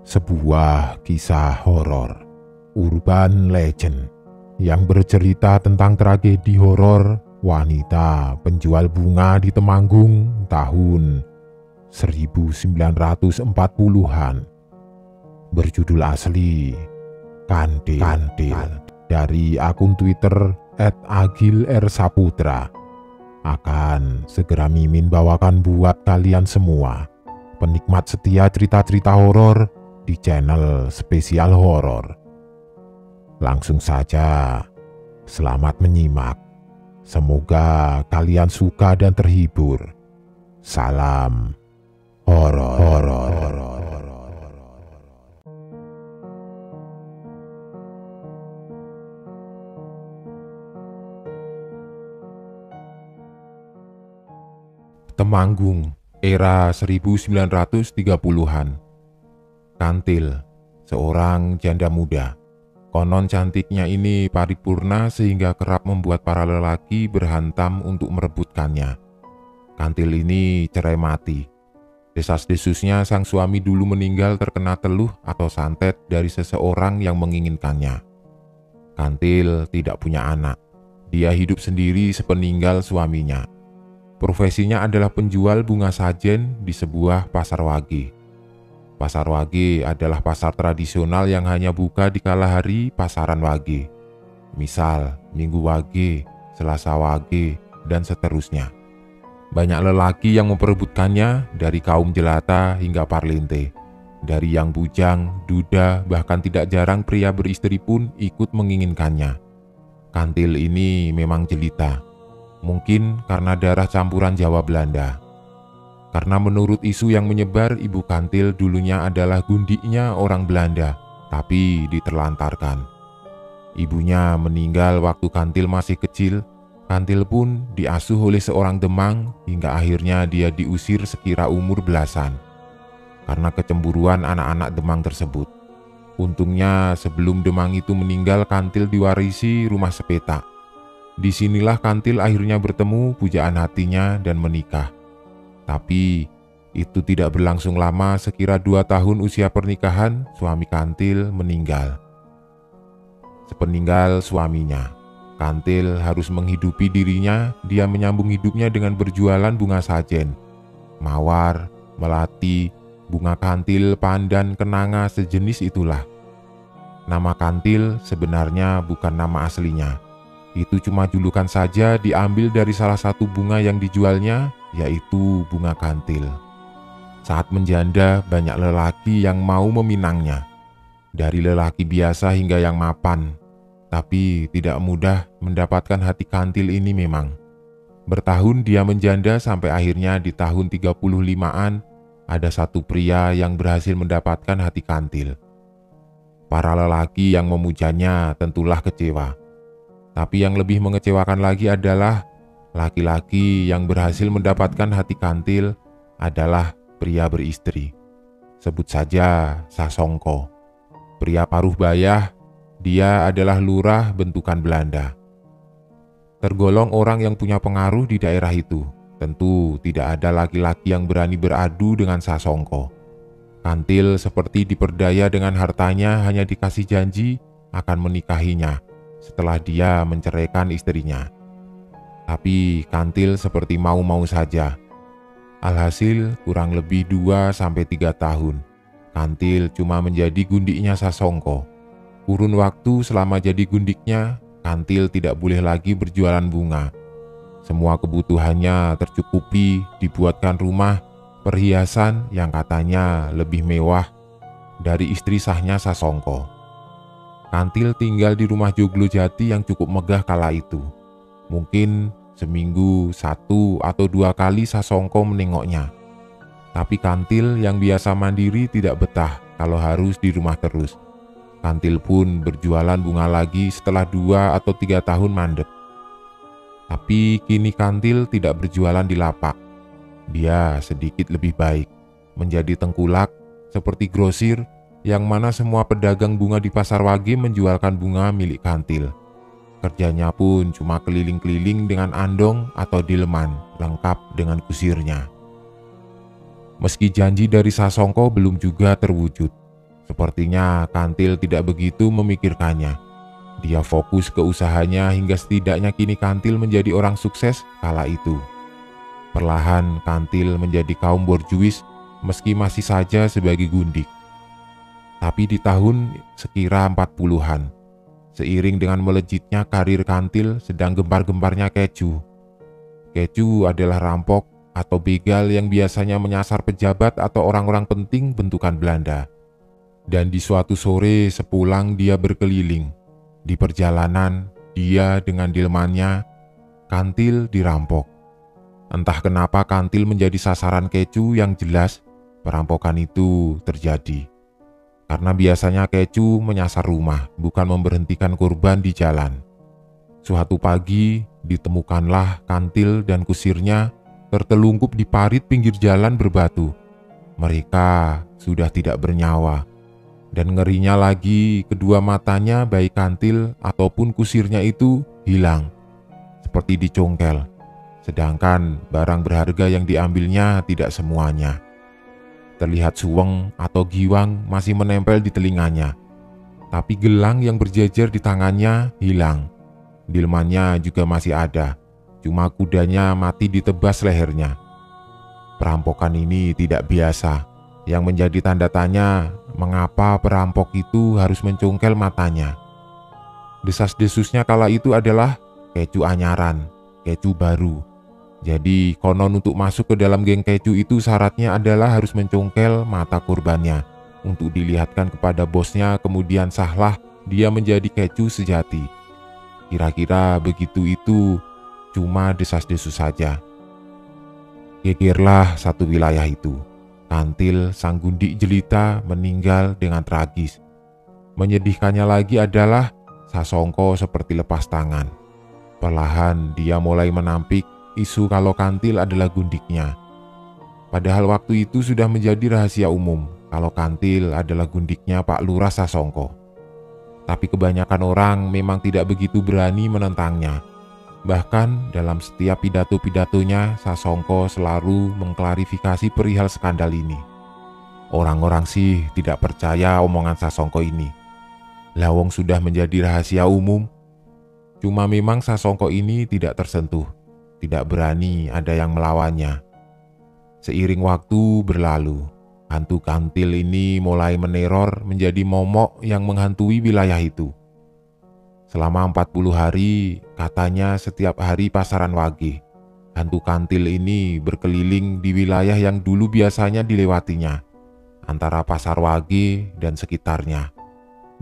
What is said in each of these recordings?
Sebuah kisah horor, urban legend, yang bercerita tentang tragedi horor wanita penjual bunga di Temanggung tahun 1940-an. Berjudul asli Kantil, dari akun Twitter @agilrsaputra. Akan segera Mimin bawakan buat kalian semua, penikmat setia cerita-cerita horor di channel spesial horor. Langsung saja, selamat menyimak. Semoga kalian suka dan terhibur. Salam horor. Temanggung, era 1930-an. Kantil, seorang janda muda. Konon cantiknya ini paripurna sehingga kerap membuat para lelaki berhantam untuk merebutkannya. Kantil ini cerai mati. Desas-desusnya sang suami dulu meninggal terkena teluh atau santet dari seseorang yang menginginkannya. Kantil tidak punya anak. Dia hidup sendiri sepeninggal suaminya. Profesinya adalah penjual bunga sajen di sebuah pasar wage. Pasar wage adalah pasar tradisional yang hanya buka di kala hari pasaran wage. Misal, Minggu wage, Selasa wage, dan seterusnya. Banyak lelaki yang memperebutkannya dari kaum jelata hingga parlente. Dari yang bujang, duda, bahkan tidak jarang pria beristri pun ikut menginginkannya. Kantil ini memang jelita. Mungkin karena darah campuran Jawa Belanda. Karena menurut isu yang menyebar, ibu Kantil dulunya adalah gundiknya orang Belanda, tapi diterlantarkan. Ibunya meninggal waktu Kantil masih kecil. Kantil pun diasuh oleh seorang Demang hingga akhirnya dia diusir sekira umur belasan. Karena kecemburuan anak-anak Demang tersebut. Untungnya sebelum Demang itu meninggal, Kantil diwarisi rumah sepetak. Disinilah Kantil akhirnya bertemu pujaan hatinya dan menikah. Tapi itu tidak berlangsung lama, sekira 2 tahun usia pernikahan, suami Kantil meninggal. Sepeninggal suaminya, Kantil harus menghidupi dirinya. Dia menyambung hidupnya dengan berjualan bunga sajen, mawar, melati, bunga kantil, pandan, kenanga, sejenis itulah. Nama Kantil sebenarnya bukan nama aslinya. Itu cuma julukan saja diambil dari salah satu bunga yang dijualnya, yaitu bunga kantil. Saat menjanda, banyak lelaki yang mau meminangnya. Dari lelaki biasa hingga yang mapan. Tapi tidak mudah mendapatkan hati Kantil ini memang. Bertahun dia menjanda sampai akhirnya di tahun 35-an, ada satu pria yang berhasil mendapatkan hati Kantil. Para lelaki yang memujanya tentulah kecewa. Tapi yang lebih mengecewakan lagi adalah laki-laki yang berhasil mendapatkan hati Kantil adalah pria beristri. Sebut saja Sasongko. Pria paruh bayah, dia adalah lurah bentukan Belanda. Tergolong orang yang punya pengaruh di daerah itu. Tentu tidak ada laki-laki yang berani beradu dengan Sasongko. Kantil seperti diperdaya dengan hartanya, hanya dikasih janji akan menikahinya setelah dia menceraikan istrinya. Tapi Kantil seperti mau-mau saja. Alhasil kurang lebih 2-3 tahun, Kantil cuma menjadi gundiknya Sasongko. Kurun waktu selama jadi gundiknya, Kantil tidak boleh lagi berjualan bunga. Semua kebutuhannya tercukupi, dibuatkan rumah, perhiasan yang katanya lebih mewah dari istri sahnya Sasongko. Kantil tinggal di rumah joglo jati yang cukup megah kala itu. Mungkin seminggu 1 atau 2 kali Sasongko menengoknya. Tapi Kantil yang biasa mandiri tidak betah kalau harus di rumah terus. Kantil pun berjualan bunga lagi setelah 2 atau 3 tahun mandek. Tapi kini Kantil tidak berjualan di lapak. Dia sedikit lebih baik, menjadi tengkulak seperti grosir, yang mana semua pedagang bunga di pasar wage menjualkan bunga milik Kantil. Kerjanya pun cuma keliling-keliling dengan andong atau dileman, lengkap dengan kusirnya. Meski janji dari Sasongko belum juga terwujud, Sepertinya Kantil tidak begitu memikirkannya. Dia fokus ke usahanya hingga setidaknya kini Kantil menjadi orang sukses kala itu. Perlahan Kantil menjadi kaum borjuis meski masih saja sebagai gundik. Tapi di tahun sekira 40-an, seiring dengan melejitnya karir Kantil sedang gempar-gemparnya keju. Keju adalah rampok atau begal yang biasanya menyasar pejabat atau orang-orang penting bentukan Belanda. Dan di suatu sore sepulang dia berkeliling, di perjalanan dia dengan delmannya, Kantil dirampok. Entah kenapa Kantil menjadi sasaran keju yang jelas perampokan itu terjadi. Karena biasanya keju menyasar rumah, bukan memberhentikan korban di jalan. Suatu pagi ditemukanlah Kantil dan kusirnya tertelungkup di parit pinggir jalan berbatu. Mereka sudah tidak bernyawa. Dan ngerinya lagi, kedua matanya baik Kantil ataupun kusirnya itu hilang, seperti dicongkel. Sedangkan barang berharga yang diambilnya tidak semuanya. Terlihat suweng atau giwang masih menempel di telinganya. Tapi gelang yang berjejer di tangannya hilang. Delmannya juga masih ada, cuma kudanya mati ditebas lehernya. Perampokan ini tidak biasa. Yang menjadi tanda tanya, mengapa perampok itu harus mencongkel matanya. Desas-desusnya kala itu adalah keju anyaran, keju baru. Jadi konon untuk masuk ke dalam geng keju itu syaratnya adalah harus mencongkel mata korbannya untuk dilihatkan kepada bosnya, kemudian sahlah dia menjadi keju sejati. Kira-kira begitu itu cuma desas-desus saja. Gegerlah satu wilayah itu. Kantil sang gundik jelita meninggal dengan tragis. Menyedihkannya lagi adalah Sasongko seperti lepas tangan. Perlahan dia mulai menampik isu kalau Kantil adalah gundiknya. Padahal waktu itu sudah menjadi rahasia umum kalau Kantil adalah gundiknya Pak Lurah Sasongko. Tapi kebanyakan orang memang tidak begitu berani menentangnya. Bahkan dalam setiap pidato-pidatonya, Sasongko selalu mengklarifikasi perihal skandal ini. Orang-orang sih tidak percaya omongan Sasongko ini. Lawong sudah menjadi rahasia umum. Cuma memang Sasongko ini tidak tersentuh. Tidak berani ada yang melawannya. Seiring waktu berlalu, hantu Kantil ini mulai meneror menjadi momok yang menghantui wilayah itu. Selama 40 hari, katanya setiap hari pasaran Wage, hantu Kantil ini berkeliling di wilayah yang dulu biasanya dilewatinya, antara pasar Wage dan sekitarnya.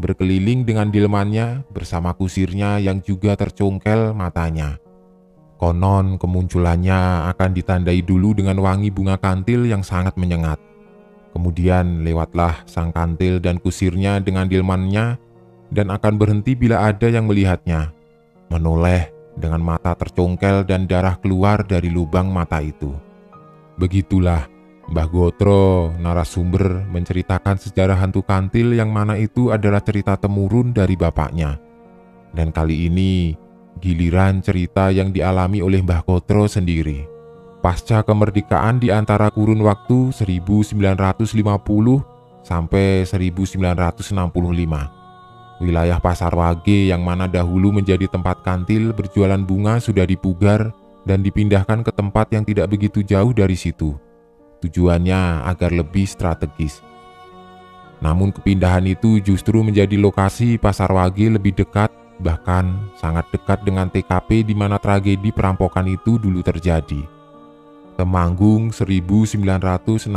Berkeliling dengan delmannya bersama kusirnya yang juga tercongkel matanya. Konon kemunculannya akan ditandai dulu dengan wangi bunga Kantil yang sangat menyengat. Kemudian lewatlah sang Kantil dan kusirnya dengan delmannya dan akan berhenti bila ada yang melihatnya, menoleh dengan mata tercongkel dan darah keluar dari lubang mata itu. Begitulah Mbah Gotro, narasumber, menceritakan sejarah hantu Kantil yang mana itu adalah cerita temurun dari bapaknya. Dan kali ini giliran cerita yang dialami oleh Mbah Gotro sendiri. Pasca kemerdekaan di antara kurun waktu 1950 sampai 1965. Wilayah Pasar Wage yang mana dahulu menjadi tempat Kantil berjualan bunga sudah dipugar dan dipindahkan ke tempat yang tidak begitu jauh dari situ. Tujuannya agar lebih strategis. Namun kepindahan itu justru menjadi lokasi Pasar Wage lebih dekat, bahkan sangat dekat dengan TKP di mana tragedi perampokan itu dulu terjadi. Temanggung 1965.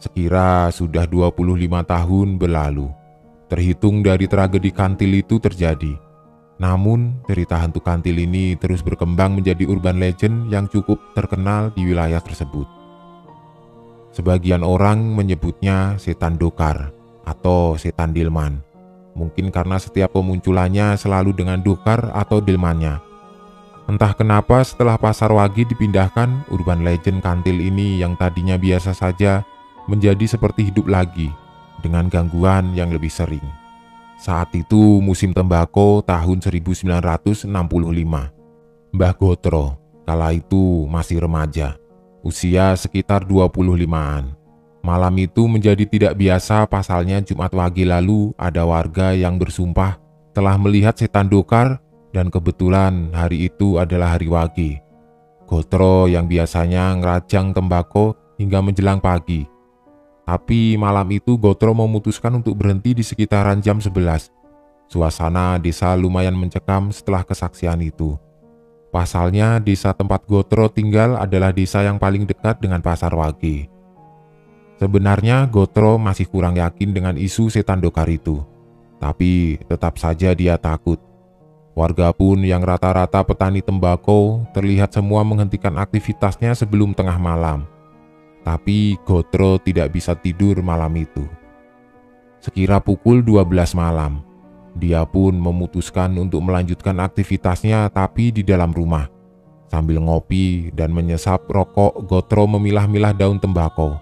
Sekira sudah 25 tahun berlalu. Terhitung dari tragedi Kantil itu terjadi. Namun, cerita hantu Kantil ini terus berkembang menjadi urban legend yang cukup terkenal di wilayah tersebut. Sebagian orang menyebutnya setan dokar atau setan delman. Mungkin karena setiap pemunculannya selalu dengan dokar atau delmannya. Entah kenapa setelah Pasar Wage dipindahkan, urban legend Kantil ini yang tadinya biasa saja menjadi seperti hidup lagi, dengan gangguan yang lebih sering. Saat itu musim tembakau tahun 1965. Mbah Gotro kala itu masih remaja, usia sekitar 25-an. Malam itu menjadi tidak biasa, pasalnya Jumat Wage lalu ada warga yang bersumpah telah melihat setan Dokar dan kebetulan hari itu adalah hari Wage. Gotro yang biasanya ngerajang tembakau hingga menjelang pagi. Tapi malam itu Gotro memutuskan untuk berhenti di sekitaran jam 11. Suasana desa lumayan mencekam setelah kesaksian itu. Pasalnya desa tempat Gotro tinggal adalah desa yang paling dekat dengan pasar Wage. Sebenarnya Gotro masih kurang yakin dengan isu setan Dokar itu. Tapi tetap saja dia takut. Warga pun yang rata-rata petani tembakau terlihat semua menghentikan aktivitasnya sebelum tengah malam. Tapi Gotro tidak bisa tidur malam itu. Sekira pukul 12 malam, dia pun memutuskan untuk melanjutkan aktivitasnya tapi di dalam rumah. Sambil ngopi dan menyesap rokok, Gotro memilah-milah daun tembakau,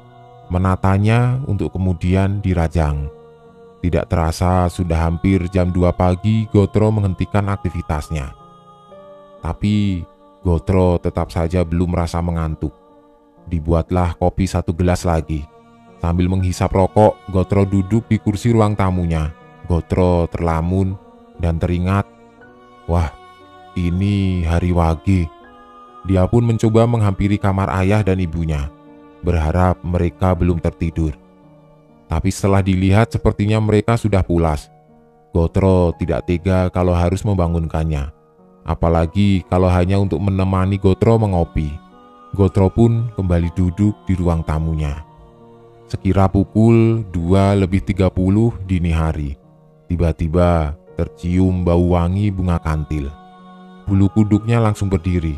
menatanya untuk kemudian dirajang. Tidak terasa sudah hampir jam 2 pagi Gotro menghentikan aktivitasnya. Tapi Gotro tetap saja belum merasa mengantuk. Dibuatlah kopi 1 gelas lagi. Sambil menghisap rokok, Gotro duduk di kursi ruang tamunya. Gotro terlamun dan teringat, wah, ini hari Wage. Dia pun mencoba menghampiri kamar ayah dan ibunya, berharap mereka belum tertidur. Tapi setelah dilihat sepertinya mereka sudah pulas. Gotro tidak tega kalau harus membangunkannya, apalagi kalau hanya untuk menemani Gotro mengopi. Gotro pun kembali duduk di ruang tamunya. Sekira pukul 2:30 dini hari, tiba-tiba tercium bau wangi bunga kantil. Bulu kuduknya langsung berdiri,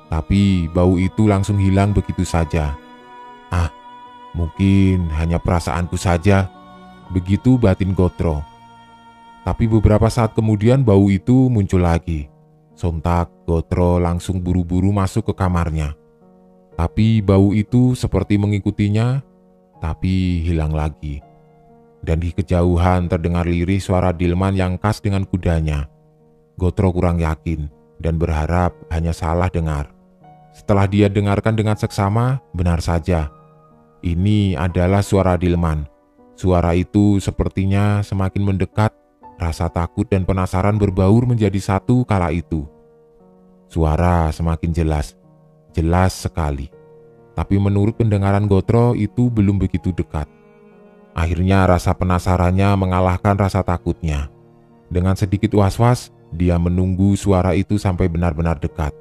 tapi bau itu langsung hilang begitu saja. Ah, mungkin hanya perasaanku saja, begitu batin Gotro. Tapi beberapa saat kemudian bau itu muncul lagi. Sontak Gotro langsung buru-buru masuk ke kamarnya. Tapi bau itu seperti mengikutinya, tapi hilang lagi. Dan di kejauhan terdengar lirih suara Dilman yang khas dengan kudanya. Gotro kurang yakin dan berharap hanya salah dengar. Setelah dia dengarkan dengan seksama, benar saja. Ini adalah suara Dilman. Suara itu sepertinya semakin mendekat, rasa takut dan penasaran berbaur menjadi satu kala itu. Suara semakin jelas, jelas sekali. Tapi menurut pendengaran Gotro itu belum begitu dekat. Akhirnya rasa penasarannya mengalahkan rasa takutnya. Dengan sedikit was-was, dia menunggu suara itu sampai benar-benar dekat.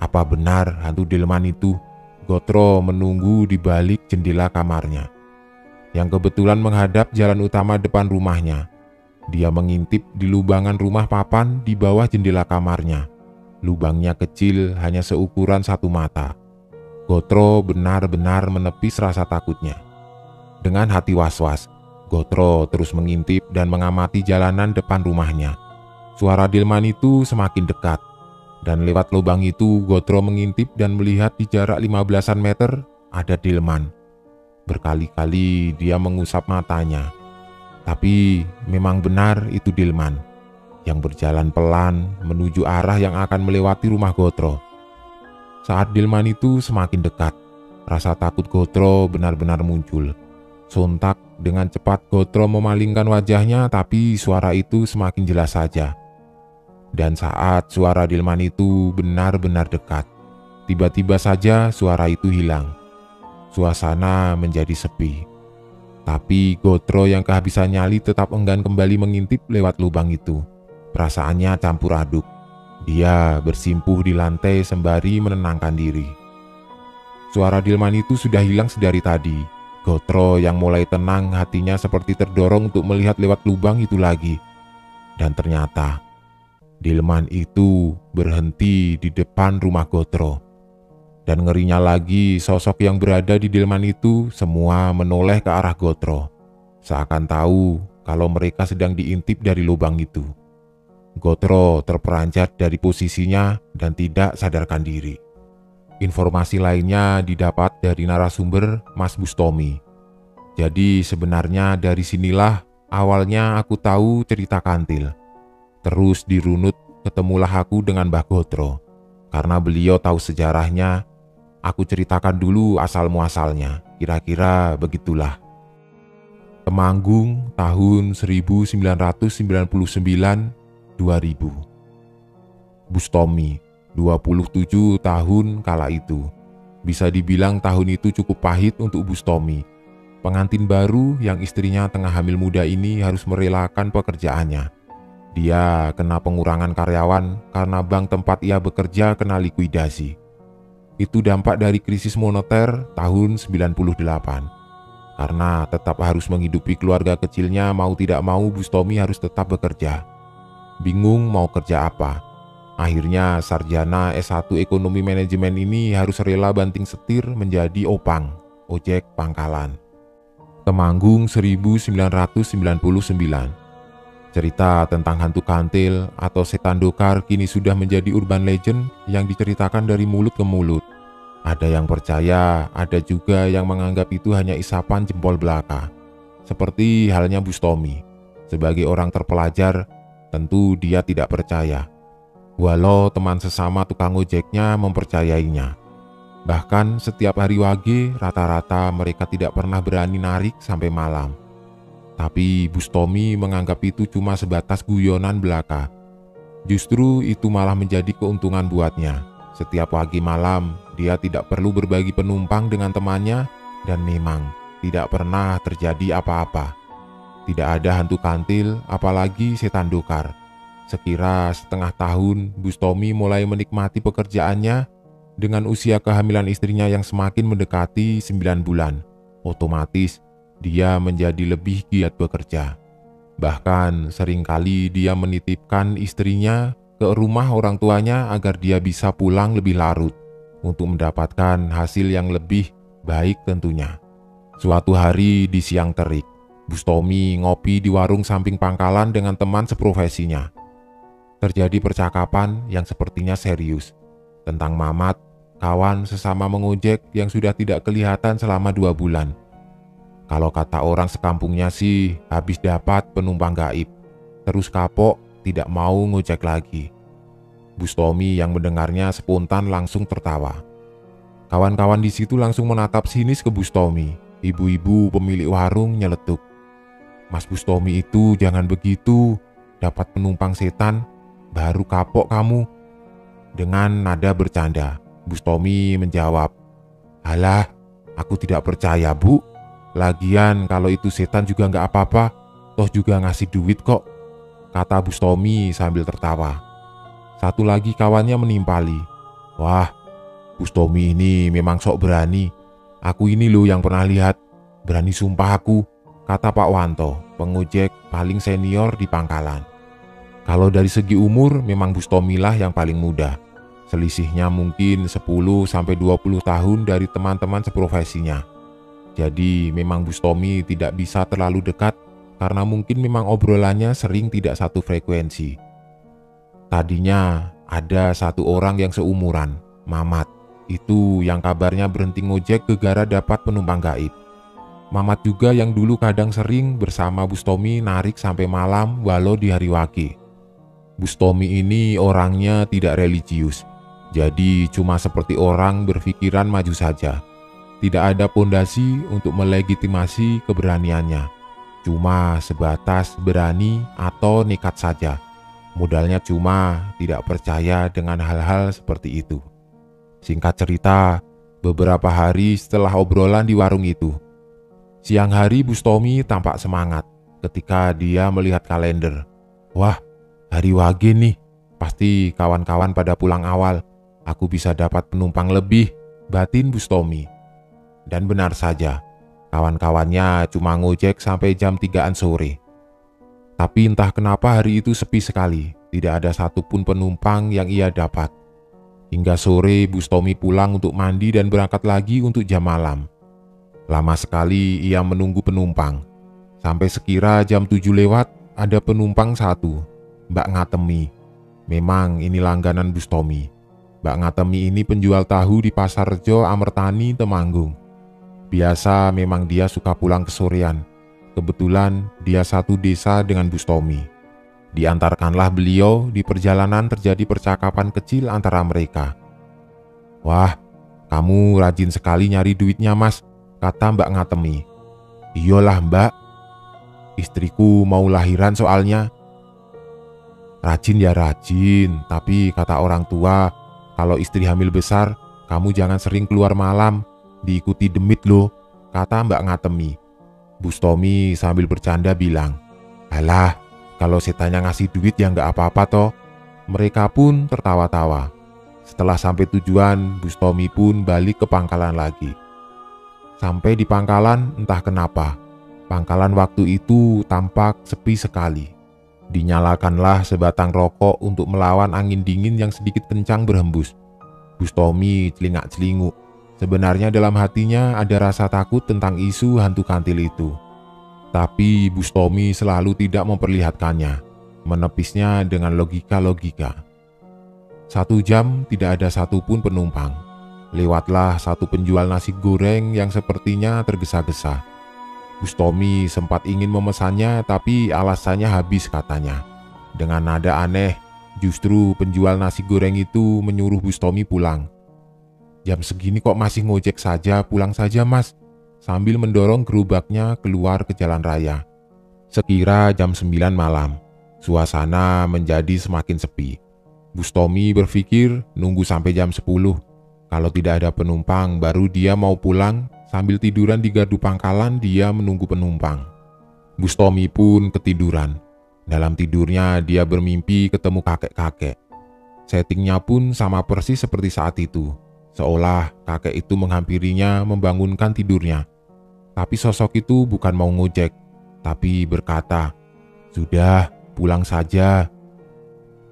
Apa benar hantu Dilman itu? Gotro menunggu di balik jendela kamarnya, yang kebetulan menghadap jalan utama depan rumahnya. Dia mengintip di lubangan rumah papan di bawah jendela kamarnya. Lubangnya kecil, hanya seukuran satu mata. Gotro benar-benar menepis rasa takutnya. Dengan hati was-was, Gotro terus mengintip dan mengamati jalanan depan rumahnya. Suara Dilman itu semakin dekat. Dan lewat lubang itu, Gotro mengintip dan melihat di jarak 15-an meter ada Dilman. Berkali-kali dia mengusap matanya. Tapi memang benar itu Dilman yang berjalan pelan menuju arah yang akan melewati rumah Gotro. Saat Dilman itu semakin dekat, rasa takut Gotro benar-benar muncul. Sontak dengan cepat Gotro memalingkan wajahnya, tapi suara itu semakin jelas saja. Dan saat suara Dilman itu benar-benar dekat, tiba-tiba saja suara itu hilang. Suasana menjadi sepi. Tapi Gotro yang kehabisan nyali tetap enggan kembali mengintip lewat lubang itu. Perasaannya campur aduk. Dia bersimpuh di lantai sembari menenangkan diri. Suara Dilman itu sudah hilang sedari tadi. Gotro yang mulai tenang, hatinya seperti terdorong untuk melihat lewat lubang itu lagi. Dan ternyata Dilman itu berhenti di depan rumah Gotro. Dan ngerinya lagi, sosok yang berada di Dilman itu semua menoleh ke arah Gotro, seakan tahu kalau mereka sedang diintip dari lubang itu. Gotro terperanjat dari posisinya dan tidak sadarkan diri. Informasi lainnya didapat dari narasumber Mas Bustomi. Jadi sebenarnya dari sinilah awalnya aku tahu cerita kantil. Terus dirunut ketemulah aku dengan Mbah Gotro. Karena beliau tahu sejarahnya, aku ceritakan dulu asal muasalnya. Kira-kira begitulah. Temanggung tahun 1999-2000. Bustomi, 27 tahun kala itu. Bisa dibilang tahun itu cukup pahit untuk Bustomi. Pengantin baru yang istrinya tengah hamil muda ini harus merelakan pekerjaannya. Dia kena pengurangan karyawan karena bank tempat ia bekerja kena likuidasi. Itu dampak dari krisis moneter tahun 98. Karena tetap harus menghidupi keluarga kecilnya, mau tidak mau Bustomi harus tetap bekerja. Bingung mau kerja apa. Akhirnya sarjana S1 Ekonomi Manajemen ini harus rela banting setir menjadi opang, ojek pangkalan. Temanggung 1999. Cerita tentang hantu kantil atau setan dokar kini sudah menjadi urban legend yang diceritakan dari mulut ke mulut. Ada yang percaya, ada juga yang menganggap itu hanya isapan jempol belaka. Seperti halnya Bustomi. Sebagai orang terpelajar, tentu dia tidak percaya. Walau teman sesama tukang ojeknya mempercayainya. Bahkan setiap hari wage, rata-rata mereka tidak pernah berani narik sampai malam. Tapi Bustomi menganggap itu cuma sebatas guyonan belaka. Justru itu malah menjadi keuntungan buatnya. Setiap pagi malam, dia tidak perlu berbagi penumpang dengan temannya dan memang tidak pernah terjadi apa-apa. Tidak ada hantu kantil, apalagi setan dokar. Sekira setengah tahun, Bustomi mulai menikmati pekerjaannya dengan usia kehamilan istrinya yang semakin mendekati 9 bulan. Otomatis, dia menjadi lebih giat bekerja. Bahkan seringkali dia menitipkan istrinya ke rumah orang tuanya agar dia bisa pulang lebih larut untuk mendapatkan hasil yang lebih baik tentunya. Suatu hari di siang terik, Bustomi ngopi di warung samping pangkalan dengan teman seprofesinya. Terjadi percakapan yang sepertinya serius tentang Mamat, kawan sesama mengojek yang sudah tidak kelihatan selama 2 bulan. Kalau kata orang sekampungnya sih habis dapat penumpang gaib, terus kapok tidak mau ngojek lagi. Bustomi yang mendengarnya spontan langsung tertawa. Kawan-kawan di situ langsung menatap sinis ke Bustomi. Ibu-ibu pemilik warung nyeletuk. "Mas Bustomi itu jangan begitu, dapat penumpang setan, baru kapok kamu." Dengan nada bercanda, Bustomi menjawab, "Alah, aku tidak percaya Bu. Lagian kalau itu setan juga nggak apa-apa, toh juga ngasih duit kok," kata Bustomi sambil tertawa. Satu lagi kawannya menimpali, "Wah, Bustomi ini memang sok berani. Aku ini loh yang pernah lihat, berani sumpah aku," kata Pak Wanto, pengojek paling senior di pangkalan. Kalau dari segi umur memang Bustomi lah yang paling muda. Selisihnya mungkin 10-20 tahun dari teman-teman seprofesinya. Jadi memang Bustomi tidak bisa terlalu dekat karena mungkin memang obrolannya sering tidak satu frekuensi. Tadinya ada satu orang yang seumuran, Mamat. Itu yang kabarnya berhenti ngojek gegara dapat penumpang gaib. Mamat juga yang dulu kadang sering bersama Bustomi narik sampai malam walau di hari wage. Bustomi ini orangnya tidak religius, jadi cuma seperti orang berpikiran maju saja. Tidak ada pondasi untuk melegitimasi keberaniannya. Cuma sebatas berani atau nekat saja. Modalnya cuma tidak percaya dengan hal-hal seperti itu. Singkat cerita, beberapa hari setelah obrolan di warung itu, siang hari Bustomi tampak semangat ketika dia melihat kalender. "Wah, hari wage nih, pasti kawan-kawan pada pulang awal. Aku bisa dapat penumpang lebih," batin Bustomi. Dan benar saja, kawan-kawannya cuma ngojek sampai jam 3-an sore. Tapi entah kenapa hari itu sepi sekali, tidak ada satupun penumpang yang ia dapat. Hingga sore Bustomi pulang untuk mandi dan berangkat lagi untuk jam malam. Lama sekali ia menunggu penumpang. Sampai sekira jam 7 lewat, ada penumpang satu, Mbak Ngatemi. Memang ini langganan Bustomi. Mbak Ngatemi ini penjual tahu di Pasar Rejo, Amertani, Temanggung. Biasa memang dia suka pulang kesorean. Kebetulan dia satu desa dengan Bustomi. Diantarkanlah beliau, di perjalanan terjadi percakapan kecil antara mereka. "Wah, kamu rajin sekali nyari duitnya Mas. kata Mbak Ngatemi. Iyalah Mbak, istriku mau lahiran soalnya. Rajin ya rajin, tapi kata orang tua, kalau istri hamil besar, kamu jangan sering keluar malam, diikuti demit loh, kata Mbak Ngatemi. Bustomi sambil bercanda bilang, alah, kalau setannya ngasih duit ya nggak apa-apa toh. Mereka pun tertawa-tawa. Setelah sampai tujuan, Bustomi pun balik ke pangkalan lagi. Sampai di pangkalan, entah kenapa, pangkalan waktu itu tampak sepi sekali. Dinyalakanlah sebatang rokok untuk melawan angin dingin yang sedikit kencang berhembus. Bustomi celingak-celinguk. Sebenarnya dalam hatinya ada rasa takut tentang isu hantu kantil itu. Tapi Bustomi selalu tidak memperlihatkannya, menepisnya dengan logika-logika. 1 jam tidak ada satupun penumpang. Lewatlah satu penjual nasi goreng yang sepertinya tergesa-gesa. Bustomi sempat ingin memesannya tapi alasannya habis katanya. Dengan nada aneh, justru penjual nasi goreng itu menyuruh Bustomi pulang. Jam segini kok masih ngojek saja, pulang saja mas, sambil mendorong gerobaknya keluar ke jalan raya. Sekira jam 9 malam, suasana menjadi semakin sepi. Bustomi berpikir nunggu sampai jam 10. Kalau tidak ada penumpang, baru dia mau pulang. Sambil tiduran di gardu pangkalan, dia menunggu penumpang. Bustomi pun ketiduran. Dalam tidurnya, dia bermimpi ketemu kakek-kakek. Settingnya pun sama persis seperti saat itu. Seolah kakek itu menghampirinya, membangunkan tidurnya. Tapi sosok itu bukan mau ngojek, tapi berkata, "Sudah, pulang saja."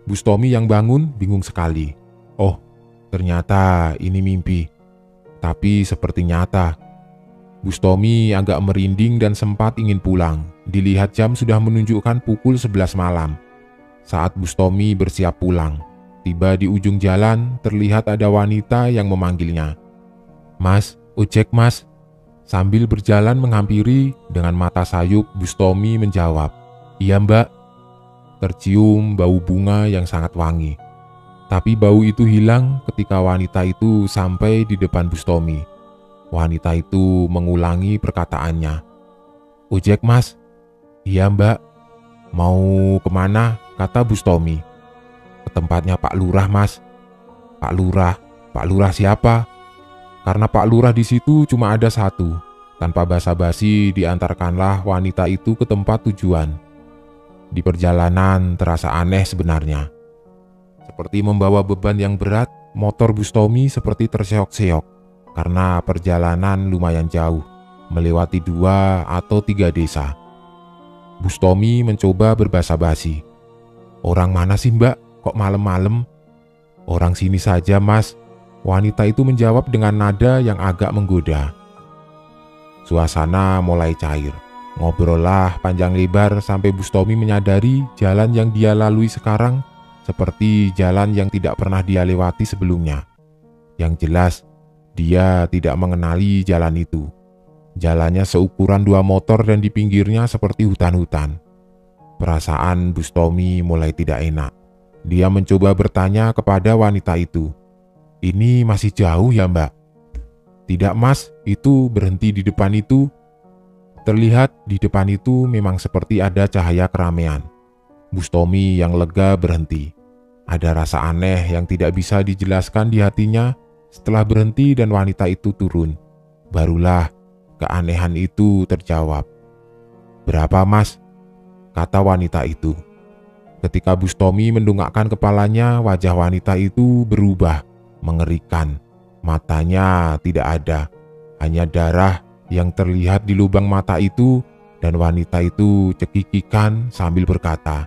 Bustomi yang bangun bingung sekali. Oh, ternyata ini mimpi. Tapi seperti nyata. Bustomi agak merinding dan sempat ingin pulang. Dilihat jam sudah menunjukkan pukul 11 malam. Saat Bustomi bersiap pulang, tiba di ujung jalan terlihat ada wanita yang memanggilnya. "Mas, ojek mas." Sambil berjalan menghampiri, dengan mata sayup Bustomi menjawab, "Iya mbak." Tercium bau bunga yang sangat wangi. Tapi bau itu hilang ketika wanita itu sampai di depan Bustomi. Wanita itu mengulangi perkataannya. "Ojek mas." "Iya mbak." "Mau kemana?" kata Bustomi. "Ke tempatnya Pak Lurah mas." "Pak Lurah? Pak Lurah siapa?" Karena Pak Lurah di situ cuma ada satu. Tanpa basa-basi diantarkanlah wanita itu ke tempat tujuan. Di perjalanan terasa aneh sebenarnya. Seperti membawa beban yang berat, motor Bustomi seperti terseok-seok karena perjalanan lumayan jauh, melewati 2 atau 3 desa. Bustomi mencoba berbasa-basi. "Orang mana sih mbak? Kok malam-malam?" "Orang sini saja mas." Wanita itu menjawab dengan nada yang agak menggoda. Suasana mulai cair. Ngobrollah panjang lebar sampai Bustomi menyadari jalan yang dia lalui sekarang seperti jalan yang tidak pernah dia lewati sebelumnya. Yang jelas, dia tidak mengenali jalan itu. Jalannya seukuran 2 motor dan di pinggirnya seperti hutan-hutan. Perasaan Bustomi mulai tidak enak. Dia mencoba bertanya kepada wanita itu, "Ini masih jauh ya mbak?" "Tidak mas, itu berhenti di depan itu." Terlihat di depan itu memang seperti ada cahaya keramaian. Bustomi yang lega berhenti. Ada rasa aneh yang tidak bisa dijelaskan di hatinya. Setelah berhenti dan wanita itu turun, barulah keanehan itu terjawab. "Berapa mas?" kata wanita itu. Ketika Bustomi mendongakkan kepalanya, wajah wanita itu berubah, mengerikan. Matanya tidak ada, hanya darah yang terlihat di lubang mata itu, dan wanita itu cekikikan sambil berkata,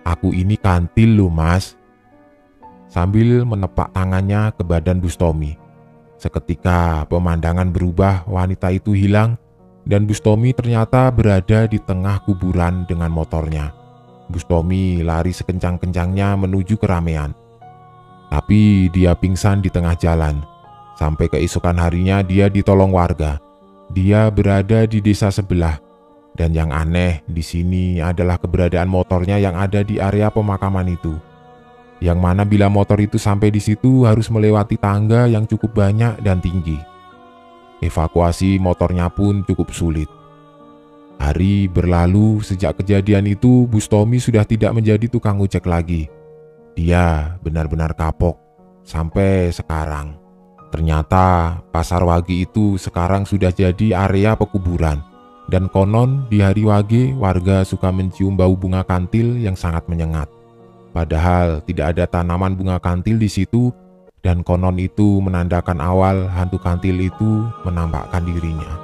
"Aku ini kantil loh mas." Sambil menepak tangannya ke badan Bustomi. Seketika pemandangan berubah, wanita itu hilang, dan Bustomi ternyata berada di tengah kuburan dengan motornya. Bustomi lari sekencang-kencangnya menuju keramaian. Tapi dia pingsan di tengah jalan. Sampai keesokan harinya dia ditolong warga. Dia berada di desa sebelah. Dan yang aneh di sini adalah keberadaan motornya yang ada di area pemakaman itu. Yang mana bila motor itu sampai di situ harus melewati tangga yang cukup banyak dan tinggi. Evakuasi motornya pun cukup sulit. Hari berlalu sejak kejadian itu, Bustomi sudah tidak menjadi tukang ojek lagi. Dia benar-benar kapok sampai sekarang. Ternyata Pasar Wage itu sekarang sudah jadi area pekuburan. Dan konon di hari Wage warga suka mencium bau bunga kantil yang sangat menyengat. Padahal tidak ada tanaman bunga kantil di situ, dan konon itu menandakan awal hantu kantil itu menampakkan dirinya.